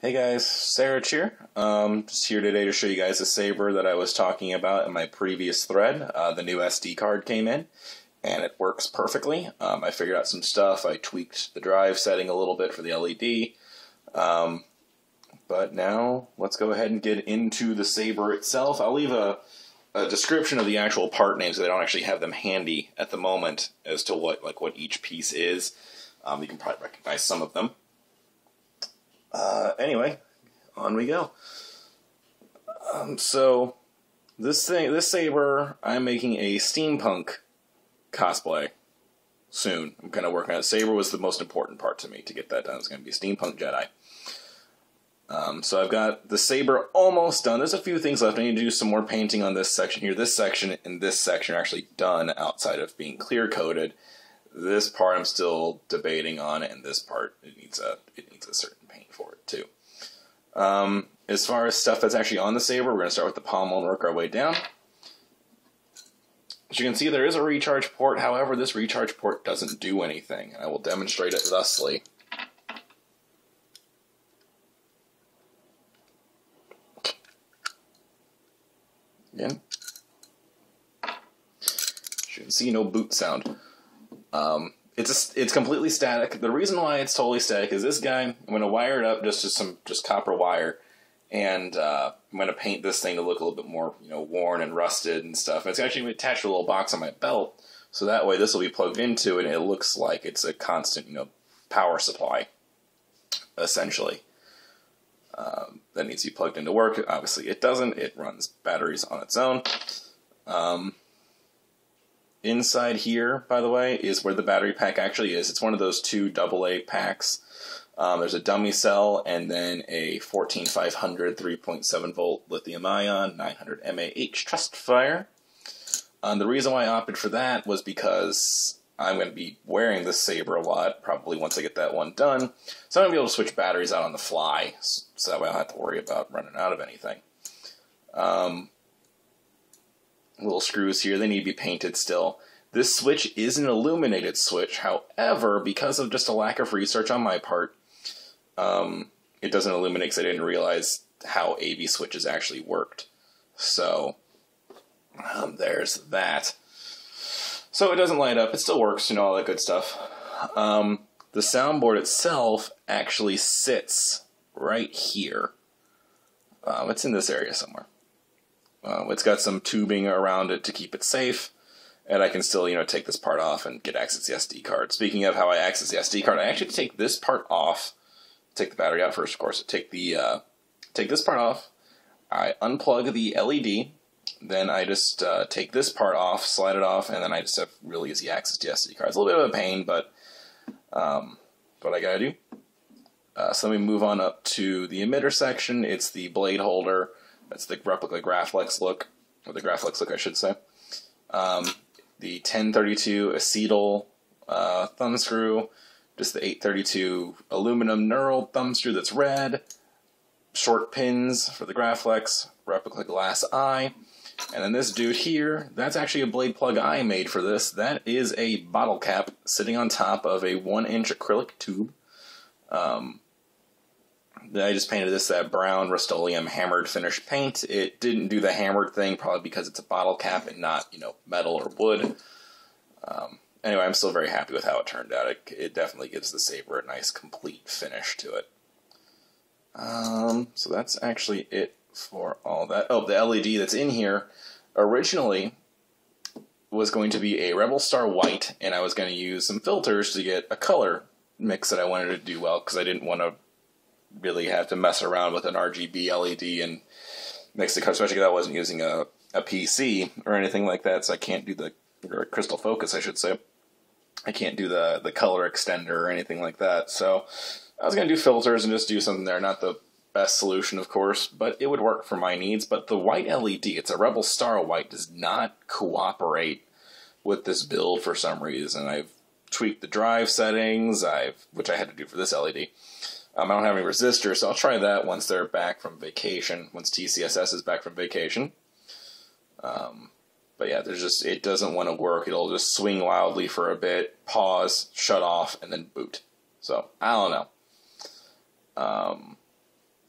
Hey guys, Sarah here. Just here today to show you guys the Saber that I was talking about in my previous thread. The new SD card came in, and it works perfectly. I figured out some stuff. I tweaked the drive setting a little bit for the LED. But now, let's go ahead and get into the Saber itself. I'll leave a description of the actual part names, so they don't actually have them handy at the moment as to what each piece is. You can probably recognize some of them. Anyway, on we go. So, this Saber, I'm making a Steampunk cosplay soon. I'm kind of working on it. Saber was the most important part to me to get that done. It's going to be a Steampunk Jedi. So I've got the Saber almost done. There's a few things left. I need to do some more painting on this section here. This section and this section are actually done outside of being clear-coated. This part I'm still debating on, and this part, it needs a certain paint for it, too. As far as stuff that's actually on the Saber, we're going to start with the pommel and work our way down. As you can see, there is a recharge port. However, this recharge port doesn't do anything. I will demonstrate it thusly. Again. As you can see, no boot sound. It's completely static. The reason why it's totally static is this guy, I'm going to wire it up just to some copper wire, and I'm going to paint this thing to look a little bit more, worn and rusted and stuff. And it's actually attached to a little box on my belt, so that way this will be plugged into it, and it looks like it's a constant, power supply, essentially. That needs to be plugged into work. Obviously it doesn't. It runs batteries on its own. Inside here, by the way, is where the battery pack actually is. It's one of those two AA packs. There's a dummy cell and then a 14500 3.7 volt lithium ion 900 mAh trust fire. The reason why I opted for that was because I'm going to be wearing this Saber a lot, probably once I get that one done. So I'm going to be able to switch batteries out on the fly, so that way I don't have to worry about running out of anything. Little screws here, they need to be painted still. This switch is an illuminated switch, however, because of just a lack of research on my part, it doesn't illuminate because I didn't realize how AV switches actually worked. So, there's that. So it doesn't light up, it still works, all that good stuff. The soundboard itself actually sits right here. It's in this area somewhere. It's got some tubing around it to keep it safe, and I can still, take this part off and get access to the SD card. Speaking of how I access the SD card, I actually take this part off, take the battery out first, of course, take this part off, I unplug the LED, then I just take this part off, slide it off, and then I just have really easy access to the SD card. It's a little bit of a pain, but what I gotta do. So let me move on up to the emitter section. It's the blade holder. That's the replica Graflex look, or the Graflex look, I should say. The 1032 acetal thumb screw, just the 832 aluminum knurled thumb screw that's red, short pins for the Graflex, replica glass eye, and then this dude here, that's actually a blade plug I made for this. That is a bottle cap sitting on top of a 1-inch acrylic tube. I just painted this that brown Rust-Oleum hammered finish paint. It didn't do the hammered thing, probably because it's a bottle cap and not, metal or wood. Anyway, I'm still very happy with how it turned out. It definitely gives the Saber a nice, complete finish to it. So that's actually it for all that. Oh, the LED that's in here originally was going to be a Rebel Star White, and I was going to use some filters to get a color mix that I wanted to do well, because I didn't want to really have to mess around with an RGB LED and mix the color, especially because I wasn't using a PC or anything like that, so I can't do or crystal focus, I should say. I can't do the color extender or anything like that, so I was going to do filters and just do something there. Not the best solution, of course, but it would work for my needs. But the white LED, it's a Rebel Star White, does not cooperate with this build for some reason. I've tweaked the drive settings, which I had to do for this LED. I don't have any resistors, so I'll try that once they're back from vacation, once TCSS is back from vacation. But yeah, it doesn't want to work. It'll just swing wildly for a bit, pause, shut off, and then boot. So, I don't know.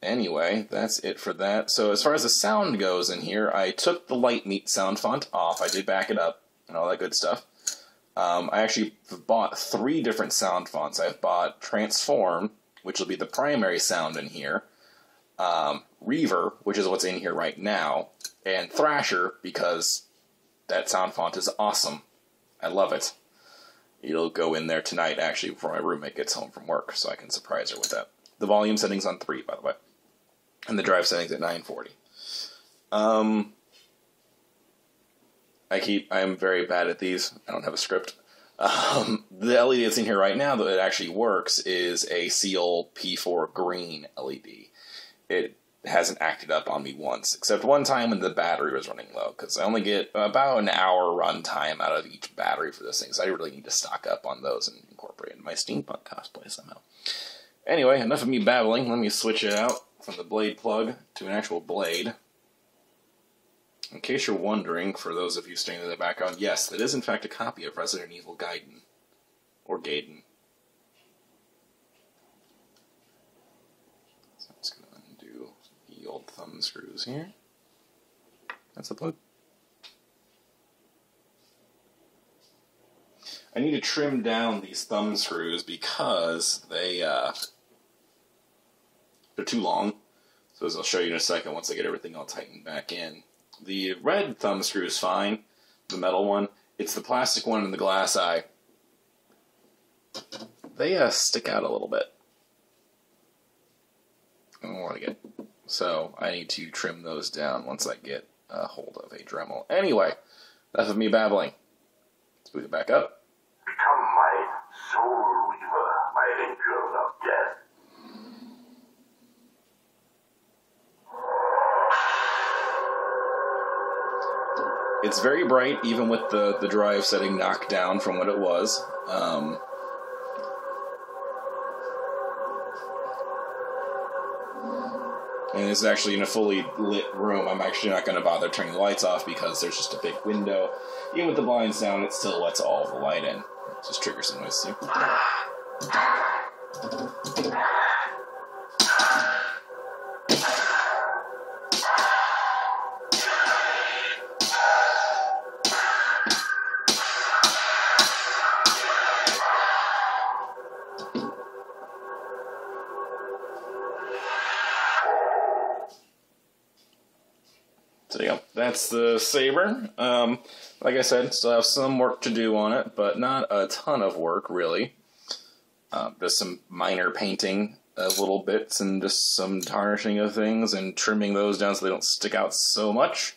anyway, that's it for that. So as far as the sound goes in here, I took the Light Meat sound font off. I did back it up and all that good stuff. I actually bought 3 different sound fonts. I've bought Transform, which will be the primary sound in here, Reaver, which is what's in here right now, and Thrasher, because that sound font is awesome. I love it. It'll go in there tonight, actually, before my roommate gets home from work, so I can surprise her with that. The volume setting's on 3, by the way, and the drive setting's at 940. I'm very bad at these. I don't have a script. The LED that's in here right now that it actually works is a Seal P4 green LED. It hasn't acted up on me once, except one time when the battery was running low, because I only get about an hour run time out of each battery for this thing, so I really need to stock up on those and incorporate it in my steampunk cosplay somehow. Anyway, enough of me babbling. Let me switch it out from the blade plug to an actual blade. In case you're wondering, for those of you staying in the background, yes, that is in fact a copy of Resident Evil Gaiden. Or Gaiden. So I'm just going to undo the old thumb screws here. That's the plug. I need to trim down these thumb screws because they're too long. So as I'll show you in a second once I get everything all tightened back in. The red thumb screw is fine, the metal one. It's the plastic one and the glass eye. They stick out a little bit. I don't want to get. So I need to trim those down once I get a hold of a Dremel. Anyway, enough of me babbling. Let's boot it back up. Become my soul weaver, my angel of death. It's very bright, even with the drive setting knocked down from what it was. And this is actually in a fully lit room. I'm actually not going to bother turning the lights off because there's just a big window. Even with the blinds down, it still lets all the light in. It just triggers some noise too. So yeah, that's the Saber. Like I said, still have some work to do on it, but not a ton of work, really. Just some minor painting of little bits and just some tarnishing of things and trimming those down so they don't stick out so much.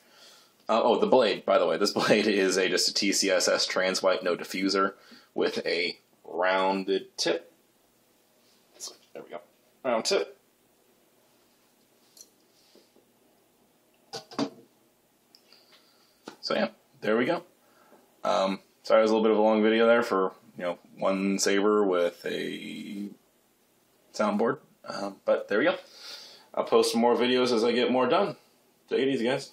Oh, the blade, by the way. This blade is just a TCSS trans white, no diffuser, with a rounded tip. There we go. Round tip. So yeah, there we go. Sorry it was a little bit of a long video there for, one Saber with a soundboard. But there we go. I'll post some more videos as I get more done. Take it easy, guys.